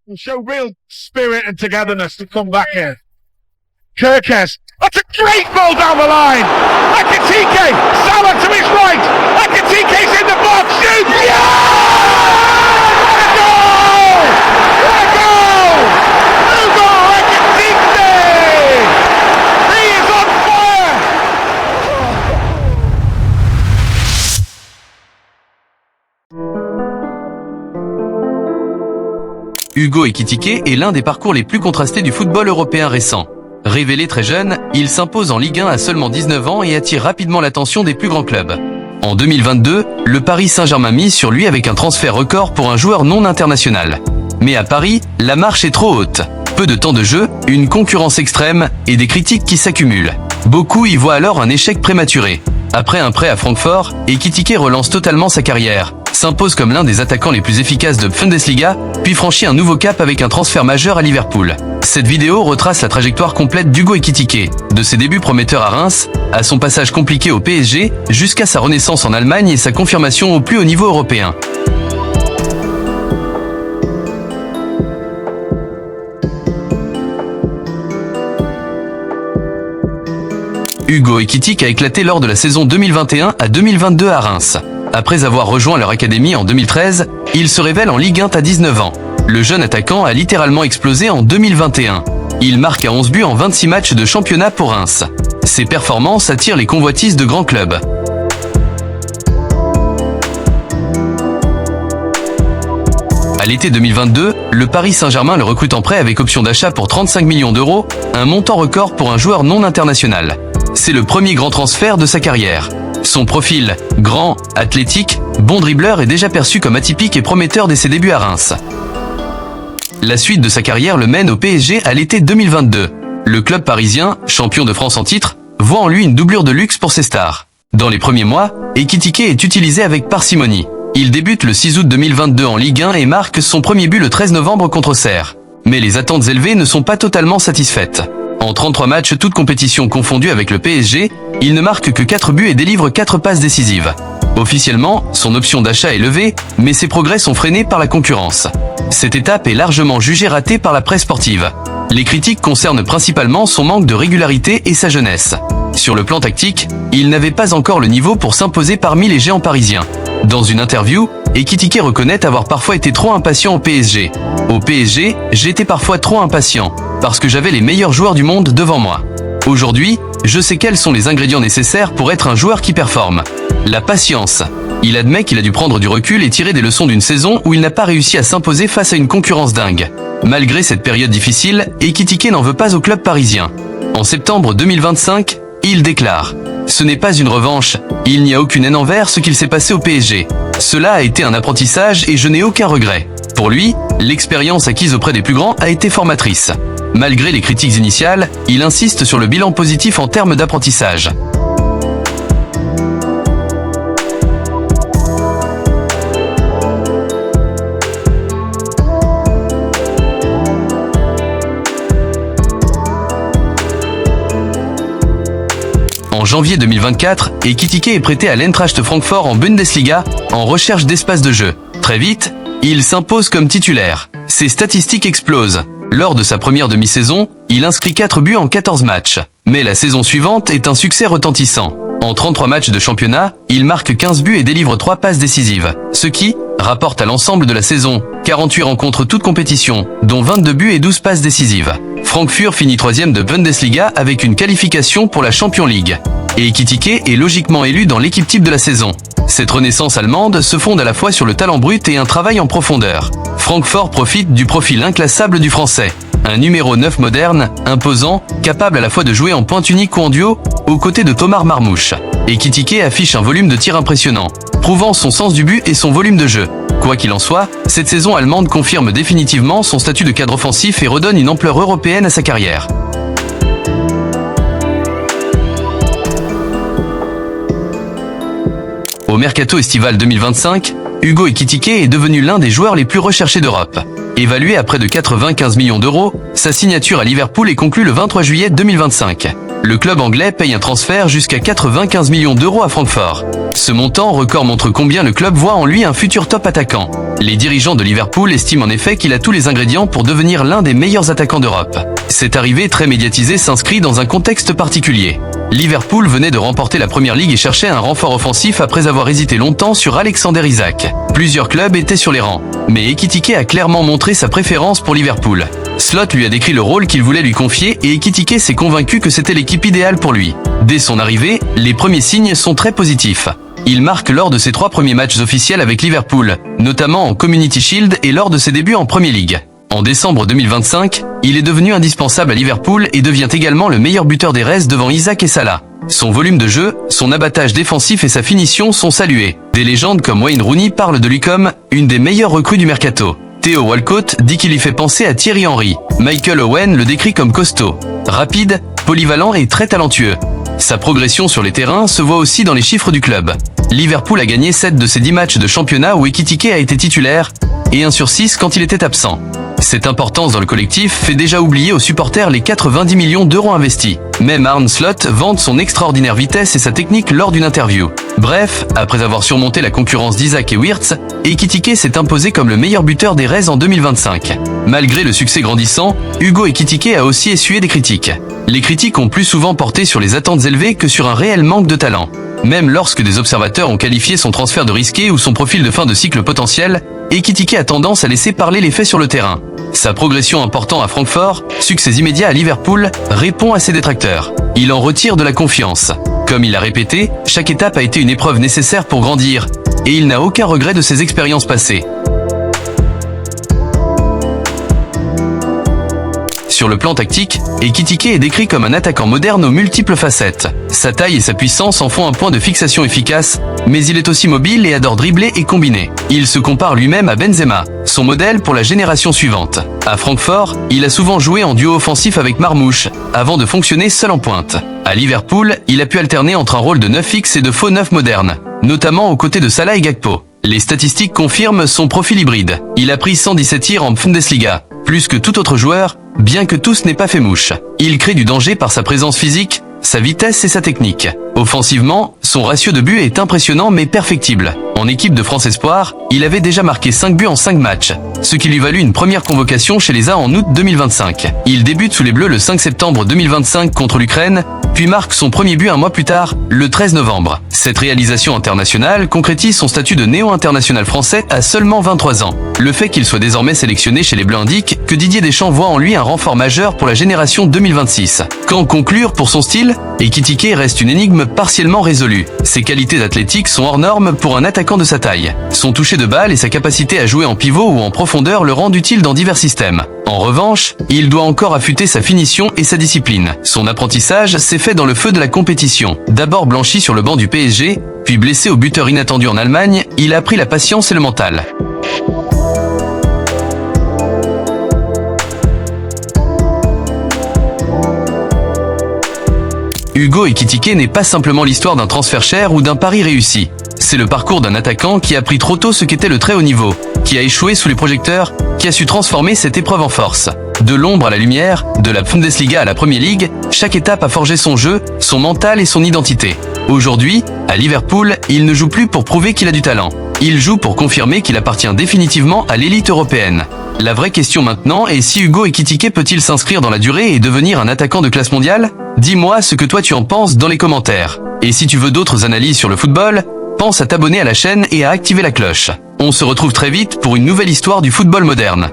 and show real spirit and togetherness to come back here. Kirkes, that's a great ball down the line. Akatike, Salah to his right. Akatike's in the box. Shoots. Yeah! What a goal! What a goal! Hugo Akatike! He is on fire! Hugo Ekitike est l'un des parcours les plus contrastés du football européen récent. Révélé très jeune, il s'impose en Ligue 1 à seulement 19 ans et attire rapidement l'attention des plus grands clubs. En 2022, le Paris Saint-Germain mise sur lui avec un transfert record pour un joueur non international. Mais à Paris, la marche est trop haute. Peu de temps de jeu, une concurrence extrême et des critiques qui s'accumulent. Beaucoup y voient alors un échec prématuré. Après un prêt à Francfort, Ekitike relance totalement sa carrière, s'impose comme l'un des attaquants les plus efficaces de Bundesliga, puis franchit un nouveau cap avec un transfert majeur à Liverpool. Cette vidéo retrace la trajectoire complète d'Hugo Ekitike, de ses débuts prometteurs à Reims, à son passage compliqué au PSG, jusqu'à sa renaissance en Allemagne et sa confirmation au plus haut niveau européen. Hugo Ekitike a éclaté lors de la saison 2021 à 2022 à Reims. Après avoir rejoint leur académie en 2013, il se révèle en Ligue 1 à 19 ans. Le jeune attaquant a littéralement explosé en 2021. Il marque à 11 buts en 26 matchs de championnat pour Reims. Ses performances attirent les convoitises de grands clubs. À l'été 2022, le Paris Saint-Germain le recrute en prêt avec option d'achat pour 35 millions d'euros, un montant record pour un joueur non international. C'est le premier grand transfert de sa carrière. Son profil, grand, athlétique, bon dribbleur est déjà perçu comme atypique et prometteur dès ses débuts à Reims. La suite de sa carrière le mène au PSG à l'été 2022. Le club parisien, champion de France en titre, voit en lui une doublure de luxe pour ses stars. Dans les premiers mois, Ekitike est utilisé avec parcimonie. Il débute le 6 août 2022 en Ligue 1 et marque son premier but le 13 novembre contre Auxerre. Mais les attentes élevées ne sont pas totalement satisfaites. En 33 matchs, toutes compétitions confondues avec le PSG, il ne marque que 4 buts et délivre 4 passes décisives. Officiellement, son option d'achat est levée, mais ses progrès sont freinés par la concurrence. Cette étape est largement jugée ratée par la presse sportive. Les critiques concernent principalement son manque de régularité et sa jeunesse. Sur le plan tactique, il n'avait pas encore le niveau pour s'imposer parmi les géants parisiens. Dans une interview, Ekitike reconnaît avoir parfois été trop impatient au PSG. Au PSG, j'étais parfois trop impatient, parce que j'avais les meilleurs joueurs du monde devant moi. Aujourd'hui, je sais quels sont les ingrédients nécessaires pour être un joueur qui performe. La patience. Il admet qu'il a dû prendre du recul et tirer des leçons d'une saison où il n'a pas réussi à s'imposer face à une concurrence dingue. Malgré cette période difficile, Ekitike n'en veut pas au club parisien. En septembre 2025, il déclare « Ce n'est pas une revanche, il n'y a aucune haine envers ce qu'il s'est passé au PSG. Cela a été un apprentissage et je n'ai aucun regret. » Pour lui, l'expérience acquise auprès des plus grands a été formatrice. Malgré les critiques initiales, il insiste sur le bilan positif en termes d'apprentissage. En janvier 2024, Ekitike est prêté à l'Eintracht Francfort en Bundesliga, en recherche d'espace de jeu. Très vite, il s'impose comme titulaire. Ses statistiques explosent. Lors de sa première demi-saison, il inscrit 4 buts en 14 matchs. Mais la saison suivante est un succès retentissant. En 33 matchs de championnat, il marque 15 buts et délivre 3 passes décisives. Ce qui rapporte à l'ensemble de la saison 48 rencontres toutes compétitions, dont 22 buts et 12 passes décisives. Francfort finit 3e de Bundesliga avec une qualification pour la Champions League. Et Ekitike est logiquement élu dans l'équipe type de la saison. Cette renaissance allemande se fonde à la fois sur le talent brut et un travail en profondeur. Francfort profite du profil inclassable du Français. Un numéro 9 moderne, imposant, capable à la fois de jouer en pointe unique ou en duo, aux côtés de Thomas Marmouche. Ekitike affiche un volume de tir impressionnant, prouvant son sens du but et son volume de jeu. Quoi qu'il en soit, cette saison allemande confirme définitivement son statut de cadre offensif et redonne une ampleur européenne à sa carrière. Au mercato estival 2025, Hugo Ekitike est devenu l'un des joueurs les plus recherchés d'Europe. Évalué à près de 95 millions d'euros, sa signature à Liverpool est conclue le 23 juillet 2025. Le club anglais paye un transfert jusqu'à 95 millions d'euros à Francfort. Ce montant record montre combien le club voit en lui un futur top attaquant. Les dirigeants de Liverpool estiment en effet qu'il a tous les ingrédients pour devenir l'un des meilleurs attaquants d'Europe. Cette arrivée très médiatisée s'inscrit dans un contexte particulier. Liverpool venait de remporter la Premier League et cherchait un renfort offensif après avoir hésité longtemps sur Alexander Isak. Plusieurs clubs étaient sur les rangs, mais Ekitike a clairement montré sa préférence pour Liverpool. Slot lui a décrit le rôle qu'il voulait lui confier et Ekitike s'est convaincu que c'était l'équipe idéale pour lui. Dès son arrivée, les premiers signes sont très positifs. Il marque lors de ses 3 premiers matchs officiels avec Liverpool, notamment en Community Shield et lors de ses débuts en Premier League. En décembre 2025, il est devenu indispensable à Liverpool et devient également le meilleur buteur des Reds devant Isak et Salah. Son volume de jeu, son abattage défensif et sa finition sont salués. Des légendes comme Wayne Rooney parlent de lui comme une des meilleures recrues du mercato. Theo Walcott dit qu'il lui fait penser à Thierry Henry. Michael Owen le décrit comme costaud, rapide, polyvalent et très talentueux. Sa progression sur les terrains se voit aussi dans les chiffres du club. Liverpool a gagné 7 de ses 10 matchs de championnat où Ekitike a été titulaire et 1 sur 6 quand il était absent. Cette importance dans le collectif fait déjà oublier aux supporters les 90 millions d'euros investis. Même Arne Slot vante son extraordinaire vitesse et sa technique lors d'une interview. Bref, après avoir surmonté la concurrence d'Isak et Wirtz, Ekitike s'est imposé comme le meilleur buteur des Reds en 2025. Malgré le succès grandissant, Hugo Ekitike a aussi essuyé des critiques. Les critiques ont plus souvent porté sur les attentes élevées que sur un réel manque de talent. Même lorsque des observateurs ont qualifié son transfert de risqué ou son profil de fin de cycle potentiel, Ekitike a tendance à laisser parler les faits sur le terrain. Sa progression importante à Francfort, succès immédiat à Liverpool, répond à ses détracteurs. Il en retire de la confiance. Comme il l'a répété, chaque étape a été une épreuve nécessaire pour grandir, et il n'a aucun regret de ses expériences passées. Sur le plan tactique, Ekitike est décrit comme un attaquant moderne aux multiples facettes. Sa taille et sa puissance en font un point de fixation efficace, mais il est aussi mobile et adore dribbler et combiner. Il se compare lui-même à Benzema, son modèle pour la génération suivante. À Francfort, il a souvent joué en duo offensif avec Marmouche, avant de fonctionner seul en pointe. À Liverpool, il a pu alterner entre un rôle de 9 fixe et de faux 9 moderne, notamment aux côtés de Salah et Gakpo. Les statistiques confirment son profil hybride. Il a pris 117 tirs en Bundesliga, plus que tout autre joueur, bien que tous n'aient pas fait mouche. Il crée du danger par sa présence physique, sa vitesse et sa technique. Offensivement, son ratio de buts est impressionnant mais perfectible. En équipe de France Espoir, il avait déjà marqué 5 buts en 5 matchs, ce qui lui valut une première convocation chez les A en août 2025. Il débute sous les Bleus le 5 septembre 2025 contre l'Ukraine, puis marque son premier but un mois plus tard, le 13 novembre. Cette réalisation internationale concrétise son statut de néo-international français à seulement 23 ans. Le fait qu'il soit désormais sélectionné chez les Bleus indique que Didier Deschamps voit en lui un renfort majeur pour la génération 2026. Qu'en conclure pour son style? Ekitike reste une énigme partiellement résolue. Ses qualités athlétiques sont hors normes pour un attaquant de sa taille. Son toucher de balle et sa capacité à jouer en pivot ou en profondeur le rendent utile dans divers systèmes. En revanche, il doit encore affûter sa finition et sa discipline. Son apprentissage s'est fait dans le feu de la compétition. D'abord blanchi sur le banc du PSG, puis blessé au buteur inattendu en Allemagne, il a appris la patience et le mental. Hugo Ekitike n'est pas simplement l'histoire d'un transfert cher ou d'un pari réussi. C'est le parcours d'un attaquant qui a pris trop tôt ce qu'était le très haut niveau, qui a échoué sous les projecteurs, qui a su transformer cette épreuve en force. De l'ombre à la lumière, de la Bundesliga à la Premier League, chaque étape a forgé son jeu, son mental et son identité. Aujourd'hui, à Liverpool, il ne joue plus pour prouver qu'il a du talent. Il joue pour confirmer qu'il appartient définitivement à l'élite européenne. La vraie question maintenant est si Hugo Ekitike peut-il s'inscrire dans la durée et devenir un attaquant de classe mondiale? Dis-moi ce que toi tu en penses dans les commentaires. Et si tu veux d'autres analyses sur le football, pense à t'abonner à la chaîne et à activer la cloche. On se retrouve très vite pour une nouvelle histoire du football moderne.